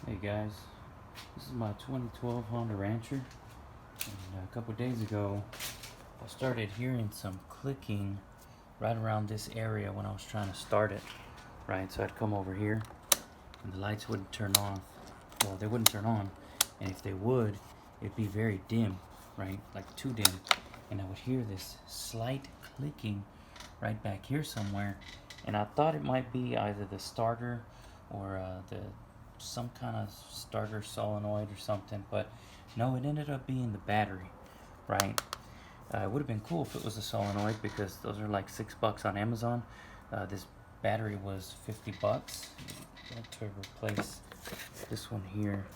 Hey guys, this is my 2012 Honda Rancher, and a couple days ago I started hearing some clicking right around this area when I was trying to start it, right? So I'd come over here and the lights wouldn't turn off. Well, they wouldn't turn on, and if they would, it'd be very dim, right? Like too dim, and I would hear this slight clicking right back here somewhere, and I thought it might be either the starter or some kind of starter solenoid or something, but no, it ended up being the battery, right? It would have been cool if it was a solenoid because those are like $6 on Amazon. This battery was $50. I had to replace this one here.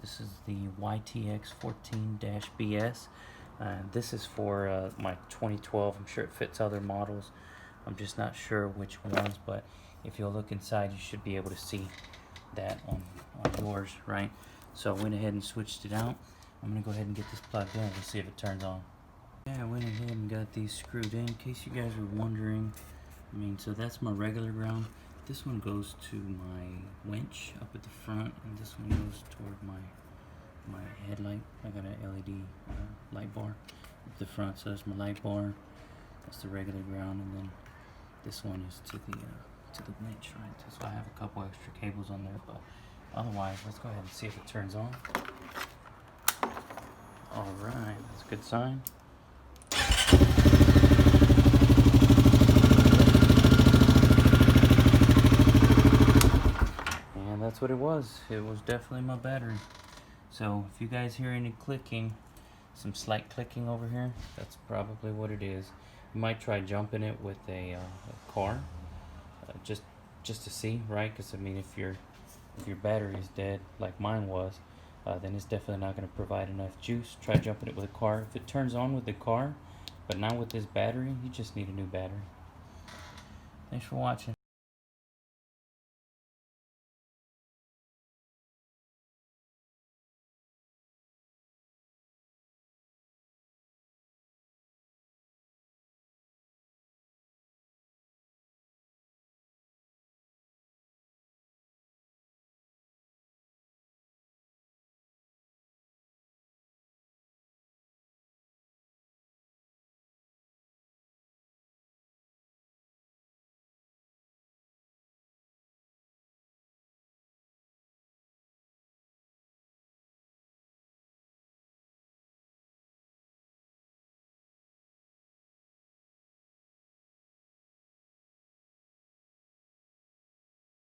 This is the YTX 14-BS. This is for my 2012. I'm sure it fits other models. I'm just not sure which ones, but if you'll look inside, you should be able to see that on yours, right? So I went ahead and switched it out. I'm gonna go ahead and get this plugged in. We'll see if it turns on. Yeah, I went ahead and got these screwed in case you guys were wondering. So that's my regular ground. This one goes to my winch up at the front, and this one goes toward my headlight. I got an LED light bar at the front, so that's my light bar. That's the regular ground, and then this one is to the winch, right? So I have a couple extra cables on there, but otherwise, let's go ahead and see if it turns on. All right, that's a good sign. And that's what it was. It was definitely my battery. So if you guys hear any clicking, some slight clicking over here, that's probably what it is. You might try jumping it with a car, just to see, right? Because if your battery is dead like mine was, then it's definitely not going to provide enough juice. Try jumping it with a car. If it turns on with the car, but not with this battery, you just need a new battery. Thanks for watching.